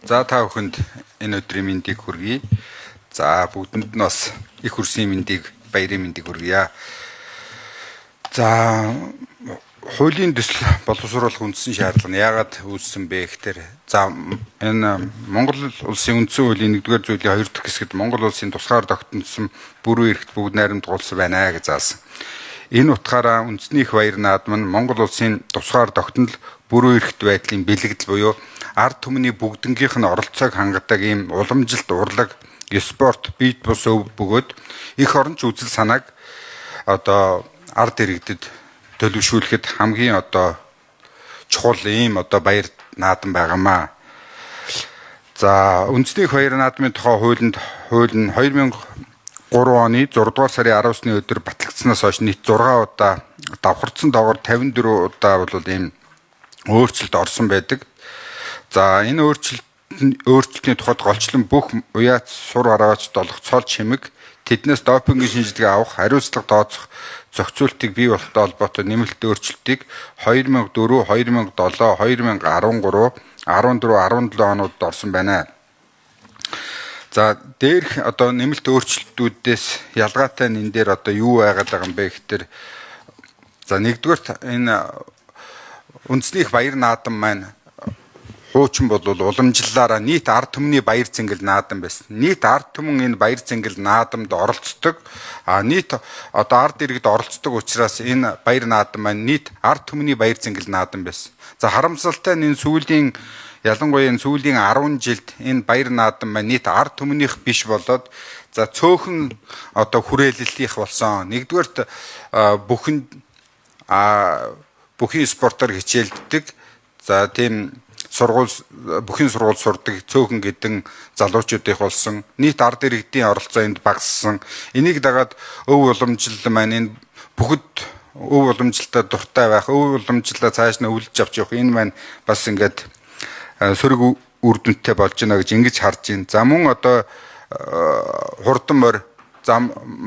За та бүхэнд энэ өдрийн мэндийг хүргэе. За бүгдэнд нь бас их хүрсийн мэндийг, баярын мэндийг хүргье. За хуулийн төсөл боловсруулах үндсэн шаардлага нь яагаад үүссэн бэ гэхээр за энэ Монгол улсын үндсэн хуулийн 1-р зүйлийн 2 дахь хэсэгт Монгол улсын тусгаар тогтнолсон бүрэн эрхт бүгд найрамд улс байна гэж заасан. Энэ утгаараа үндэсний их баяр наадам нь Монгол улсын тусгаар тогтнол бүрэн эрхт байдлын бэлэгдэл буюу ард түмний бүгднгийнх нь оролцоог хангадаг ийм уламжилт урлаг, спорт, бит бус өв бөгөөд их оронч үзэл санааг ард иргэдэд төлөвшүүлэхэд хамгийн чухал ийм баяр наадам байгаамаа. За үндэсний их баяр наадмын тухай хууль нь 2003 оны 6 дугаар сарын 19-ны өдөр батлагдсанаас хойш нийт 6 удаа давхарцсан доогоор 54 удаа бол ийм өөрчлөлт орсон байдаг. За энэ өөрчлөлтний тухайд голчлон бүх уяац сур араач долох цол чимэг тэднээс допингийн шинжилгээ авах, хариуцлага тооцох зохицуултыг бий болохтой холбоотой нэмэлт өөрчлөлтийг 2004, 2007, 2013, 14, 17 онууд орсон байна. За дээрх нэмэлт өөрчлөлтүүдээс ялгаатай нь энэ дээр юу байгаад байгаа юм бэ гэхээр за нэгдүгээр энэ үндэсний их баяр наадам маань хуучин бол уламжлалаараа нийт ард түмний баяр цэнгэл наадам байсан. Нийт ард түмэн энэ баяр цэнгэл наадамд оролцдог. Нийт ард иргэд оролцдог учраас энэ баяр наадам маань нийт ард түмний баяр цэнгэл наадам байсан. За харамсалтай нь энэ ялангуяа энэ сүүлийн 10 жилд энэ баяр наадам маань нийт ард түмнийх биш болоод за цөөхөн хүрээллийнх болсон. Нэгдүгээрт бүхэн спортоор хичээлддэг. За тийм бүхэн сургууль сурдаг цөөхөн гэдэн залуучуудынх болсон. Нийт ард иргэдийн оролцоо энд багассан. Энийг дагаад өв уламжлал маань энэ бүгд өв уламжлалтад дуртай байх, өв уламжлалаа цааш нь өвлөж авч явах энэ маань бас ингээд сөрөг үр дүнтэй болж байна гэж ингэж харж байна. За мөн хурдан морь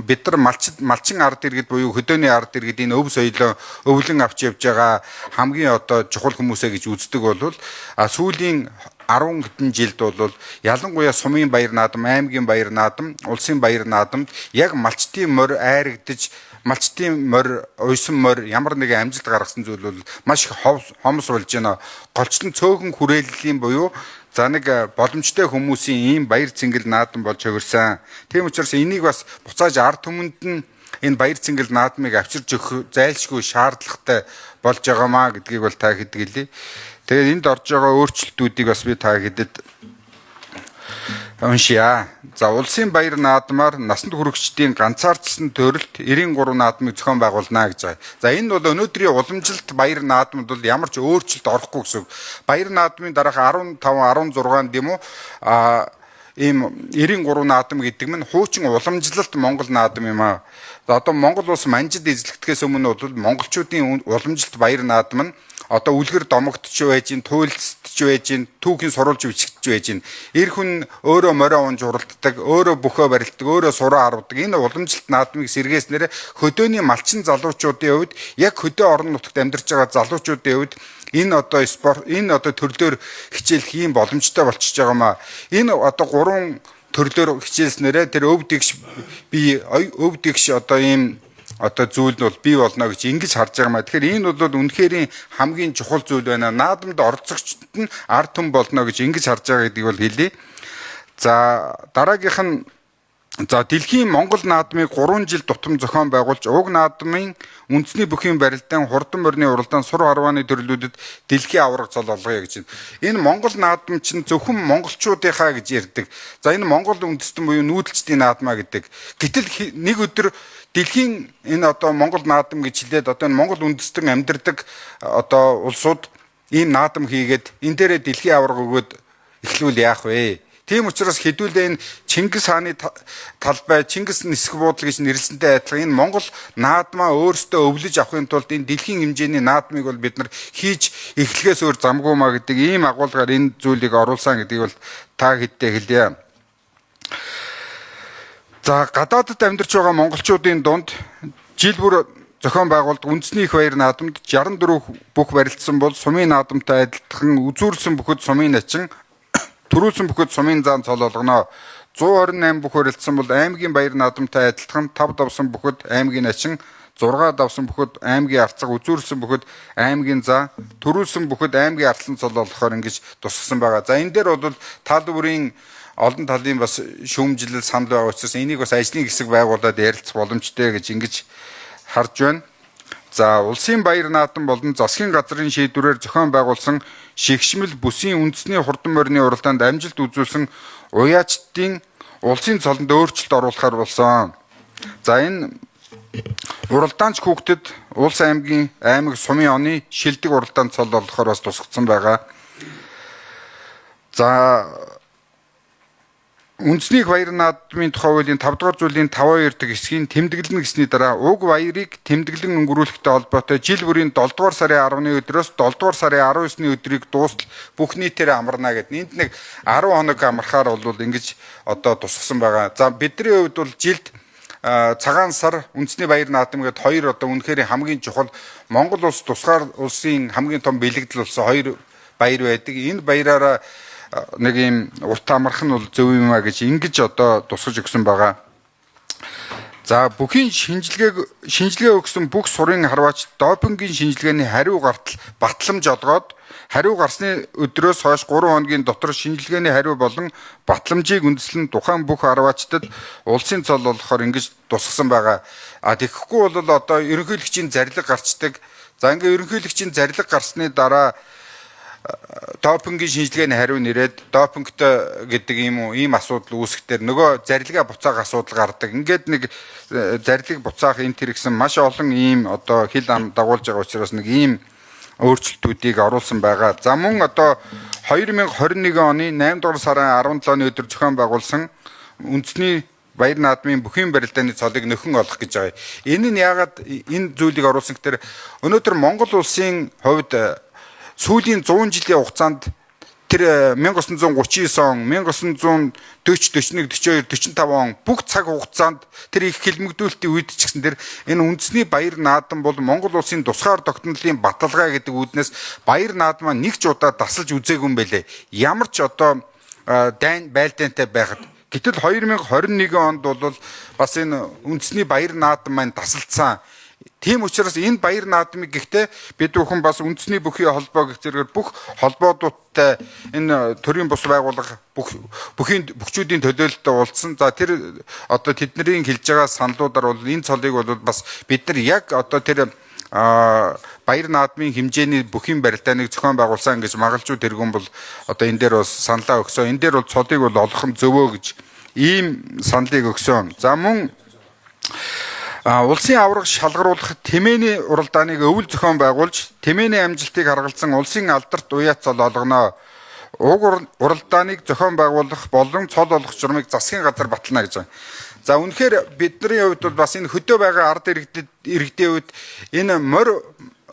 бид нар малчин ард иргэд буюу хөдөөний ард иргэд энэ өв соёлоо өвлөн авч явж байгаа хамгийн чухал хүмүүсээ гэж үздэг бол сүүлийн 10 хэдэн жилд бол ялангуяа сумын баяр наадам, аймгийн баяр наадам, улсын баяр наадамд яг малчтын морь айрагдаж малчтын морь, уйсан морь ямар нэгэн амжилт гаргасан зүйл бол маш их хомс болж байна. Голчлон цөөхөн хүрээллийн буюу за нэг боломжтой хүмүүсийн ийм баяр цэнгэл наадам болж хөвөрсөн. Тийм учраас энийг бас буцааж ард түмэнд нь энэ баяр цэнгэл наадмыг авчирч өгөх зайлшгүй шаардлагатай болж байгаамаа гэдгийг бол та хэд гэлээ. Тэгээд энд орж байгаа өөрчлөлтүүдийг бас би та хэдэд уншия. За улсын баяр наадмаар насанд хүрэгчдийн ганцаардсан төрөлт 93 наадмыг зохион байгуулна гэж байгаа. За энэ бол өнөөдрийн уламжилт баяр наадамд бол ямар ч өөрчлөлт орохгүй гэсэн. Баяр наадмын дараах 15, 16-нд юм уу ийм 93 наадам гэдэг нь хуучин уламжлалт Монгол наадам юм аа. Монгол улс манжид эзлэгдэхээс өмнө бол монголчуудын уламжилт баяр наадам нь үлгэр домогдч байж, туйлцч байж, түүхийн сурулж бичигдэж байж. Эр хүн өөрөө морио унж уралддаг, өөрөө бөхөө барилдаг, өөрөө сураа харвдаг. Энэ уламжилт наадмыг сэргээснээр хөдөөний малчин залуучуудын хувьд яг хөдөө орон нутагт амьдарч байгаа залуучуудын хувьд энэ спорт, энэ төрлөөр хичээлэх ийм боломжтой болчихж байгаамаа. Энэ 3 төрлөөр хичээлснээрээ тэр өв дэгш ийм зүйл нь бол бий болно гэж ингэж харж байгаа маа. Тэгэхээр энэ бол үнэхээр хамгийн чухал зүйл байна. Наадамд оролцогчдод нь ард түмэн болно гэж ингэж харж байгаа гэдгийг бол хэлье. За дараагийнх нь дэлхийн Монгол наадмыг 3 жил тутам зохион байгуулж уг наадмын үндэсний бүхийн барилдаан хурдан морины уралдаан сур харвааны төрлүүдэд дэлхийн авраг цол олгоё гэж байна. Энэ Монгол наадам чинь зөвхөн монголчуудынхаа гэж ярьдаг. За энэ Монгол үндэстэн буюу нүүдэлчдийн наадмаа гэдэг. Гэтэл нэг өдөр дэлхийн энэ Монгол наадам гэж хэлээд энэ Монгол үндэстэн амьдардаг улсууд ийм наадам хийгээд энэ дээрээ дэлхийн авраг өгөөд эхлүүл яах вэ? Тийм учраас хэдүүлээ энэ Чингис хааны талбай, Чингис нисэх буудлын гэж нэрлсэнтэй адилхан энэ Монгол наадмаа өөрсдөө өвлөж авахын тулд энэ дэлхийн хэмжээний наадмыг бол бид нар хийж эхлэхээс өөр замгүй маа гэдэг ийм агуулгаар энэ зүйлийг оруулсан гэдгийг бол та хэдтэй хэлье. За гадаадд амьдарч байгаа монголчуудын дунд жил бүр зохион байгуулалт үндэсний их баяр наадамд 64 бүх барилдсан бол сумын наадамтай адилхан үзүүрлсэн бүхэд сумын начин төрүүлсэн бүхэд сумын заан цол олгоно. 128 бүх хөрөлдсөн бол аймгийн баяр наадамтай адилхан 5 давсан бүхэд аймгийн ачин 6 давсан бүхэд аймгийн арцаг үзүүрсэн бүхэд аймгийн заа төрүүлсэн бүхэд аймгийн арслан цол болохоор ингэж тусгасан байгаа. За энэ дээр бол тал бүрийн олон талын бас шүүмжлэл санал байгаа учраас энийг бас ажлын хэсэг байгуулад ярилцах боломжтой гэж ингэж харж байна. За улсын баяр наадам болон засгийн газрын шийдвэрээр зохион байгуулсан шигшмэл бүсийн үндэсний хурдан морины уралдаанд амжилт үзүүлсэн уяачдын улсын цолонд өөрчлөлт оруулахар болсон. За энэ уралдаанч хүүхдэд улс аймгийн аймаг сумын оны шилдэг уралдаанд цол олохоор бас тусгацсан байгаа. За үндэсний баяр наадмын тухай хуулийн 5 дугаар зүйлийн 5.2 дахь хэсгийн тэмдэглэн гэсний дараа уг баярыг тэмдэглэн өнгөрүүлэхтэй холбоотой жил бүрийн 7 дугаар сарын 10-ны өдрөөс 7 дугаар сарын 19-ны өдрийг дуустал бүх нийтээр амарна гэдэг. Энд нэг 10 хоног амархаар бол ингэж одоо тусгасан байгаа. За бидний хувьд бол жилд цагаан сар үндэсний баяр наадам гэдэг хоёр одоо үнэхээр хамгийн чухал Монгол улс тусгаар улсын хамгийн том бэлэгдэл болсон хоёр баяр байдаг. Энэ баяраараа нэг юм урт амарх нь бол зөв юм а гэж ингэж одоо тусгаж өгсөн байгаа. За бүхийн шинжилгээ өгсөн бүх сурын харваач допингийн шинжилгээний хариу гартал батламж олгоод хариу гарсны өдрөөс хойш 3 хоногийн дотор шинжилгээний хариу болон батламжийг үндэслэн тухайн бүх харваачдад улсын цол болохоор ингэж тусгасан байгаа. А тэгэхгүй бол одоо ерөнхийлөгчийн зарлиг гарчдаг. За ингээ ерөнхийлөгчийн зарлиг гарсны дараа допингийн шинжилгээний хариу нэрээд допингтой гэдэг ийм асуудал үүсэхдээ нөгөө зарлигаа буцаах асуудал гардаг. Ингээд нэг зарлиг буцаах энэ тэрэгсэн маш олон ийм одоо хил ам дагуулж байгаа учраас нэг ийм өөрчлөлтүүдийг оруулсан байгаа. За мөн одоо 2021 оны 8 дугаар сарын 17-ны өдөр зохион байгуулсан үндэсний баяр наадмын бүхий барилдааны цолыг нөхөн олох гэж байгаа. Энэ нь яагаад энэ зүйлийг оруулсан гэхээр өнөөдөр Монгол улсын хувьд сүүлийн 100 жилийн хугацаанд тэр 1939 он, 1940, 41, 42, 45 он бүх цаг хугацаанд тэр их хилмигдүүлэлтийн үед ч гэсэн тэр энэ үндэсний баяр наадам бол Монгол улсын тусгаар тогтнолын баталгаа гэдэг үүднээс баяр наадмаа нэг ч удаа дасалж үзээгүй юм байлээ. Ямар ч одоо дайн байлдаантай байхад. Гэтэл 2021 онд бол бас энэ үндэсний баяр наадам маань дасалдсан. Тийм учраас энэ баяр наадмыг гэхдээ бид бүхэн бас үндэсний бүхий холбоо гэх зэрэгээр бүх холбоодуудтай энэ төрийн бус байгууллага бүхчүүдийн төлөөлөлтөд уулзсан. За тэр одоо тэдний хэлж байгаа саналуудаар бол энэ цолыг бол бас бид нар яг одоо тэр баяр наадмын хэмжээний бүхий барилдааныг зохион байгуулсан гэж магалжуу тэргүүн бол одоо энэ дээр бас саналаа өгсөн. Энэ дээр бол цолыг бол олох нь зөвөө гэж ийм саналыг өгсөн. За мөн улсын авраг шалгаруулах тэмээний уралдааныг өвөл зохион байгуулж тэмээний амжилтыг харгалзан улсын алдарт уяат цол олгоно. Уг уралдааныг зохион байгуулах болон цол олох журмыг засгийн газар батална гэж байна. За үнэхээр бидний хувьд бол бас энэ хөдөө байгаа ард иргэдийн хувьд энэ морь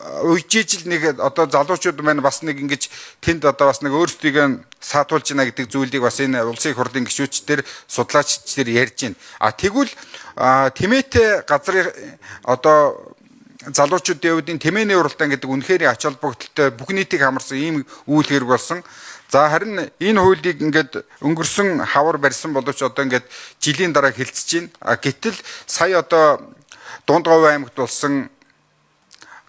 үеижил нэг одоо залуучууд маань бас нэг ингэж тэнд одоо бас нэг өөрсдийгөө саатуулж байна гэдэг зүйлийг бас энэ улсын их хурлын гишүүчдэр судлаачдэр ярьж байна. А тэгвэл тэмээтэй газрын одоо залуучуудын хувьд энэ тэмээний уралдаан гэдэг үнэхээр ач холбогдолтой бүх нийтийг хамарсан ийм үйл хэрэг болсон. За харин энэ хуулийг ингээд өнгөрсөн хавар барьсан боловч одоо ингээд жилийн дараа хэлцэж байна. Гэтэл сая одоо Дундгов аймагт болсон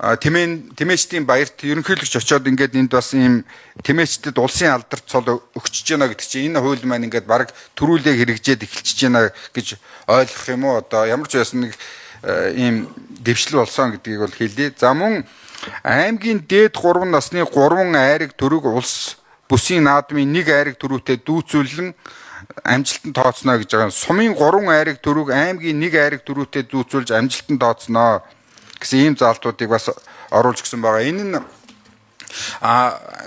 тэмээчдийн баярт ерөнхийлөгч очиод ингээд энд бас ийм тэмээчдэд улсын алдарт цол өгчөж байна гэдэг чинь энэ хууль маань ингээд баг төрүүлээ хэрэгжээд эхэлчихэж байна гэж ойлгох юм уу? Одоо ямар ч байсан нэг ийм дэвшил болсон гэдгийг бол хэлье. За мөн аймгийн дээд 3 насны 3 айраг төрөг улс бүсийн наадмын 1 айраг төрөвтэй дүүцүүлэн амжилтанд тооцно гэж байгаа. Сумын 3 айраг төрөг аймгийн 1 айраг төрөвтэй дүүцүүлж амжилтанд тооцно гэсэн ийм заалтуудыг бас оруулж гисэн байгаа. Энэ нь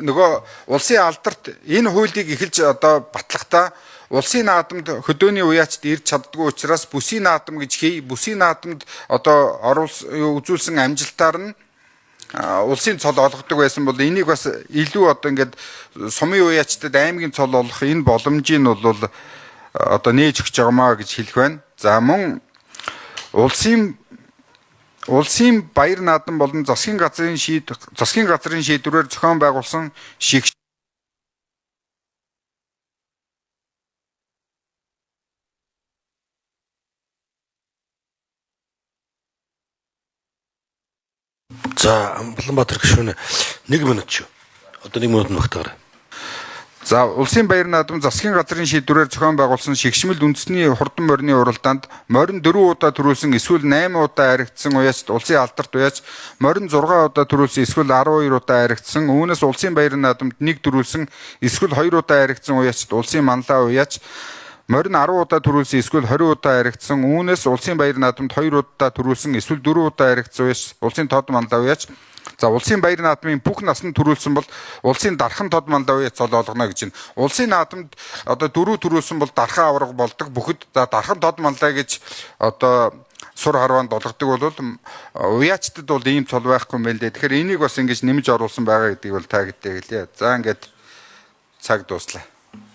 нөгөө улсын алдарт энэ хуулийг эхэлж одоо батлахдаа улсын наадамд хөдөөний уяачд ирж чаддгүй учраас бүсийн наадам гэж хий. Бүсийн наадамд одоо үзүүлсэн амжилтаар нь улсын цол олгодог байсан бол энийг бас илүү одоо ингээд сумын уяачдад аймгийн цол олох энэ боломжийг нь бол одоо нээж өгч байгаамаа гэж хэлэх байна. За мөн улсын баяр наадам болон засгийн газрын шийдвэрээр зохион байгуулсан За Улаанбаатар гишүүнээ 1 минут шүү. Одоо 1 минут багтаарай. За улсын баяр наадам засгийн газрын шийдвэрээр зохион байгуулсан шигшмэл үндэсний хурдан морины уралдаанд морин 4 удаа төрүүлсэн эсвэл 8 удаа харигдсан уяач улсын алдарт уяач морин 6 удаа төрүүлсэн эсвэл 12 удаа харигдсан үүнээс улсын баяр наадамд 1 төрүүлсэн эсвэл 2 удаа харигдсан уяач улсын манлаа уяач морин 10 удаа төрүүлсэн эсвэл 20 удаа харигдсан үүнээс улсын баяр наадамд 2 удаа төрүүлсэн эсвэл 4 удаа харигдсан уяач улсын тод манлаа уяач. За улсын баяр наадмын бүх насанд төрүүлсэн бол улсын дархан тод манлаа уяач цол олгоно гэж байна. Улсын наадамд одоо 4 төрүүлсэн бол дархан авраг болдог. Бүхэд дархан тод манлаа гэж одоо сур харваанд олгодог бол уяачтад бол ийм цол байхгүй юм байл дээ. Тэгэхээр энийг бас ингэж нэмж оруулсан байгаа гэдгийг бол та гэдэгтэй хэлье. За ингээд цаг дуслаа.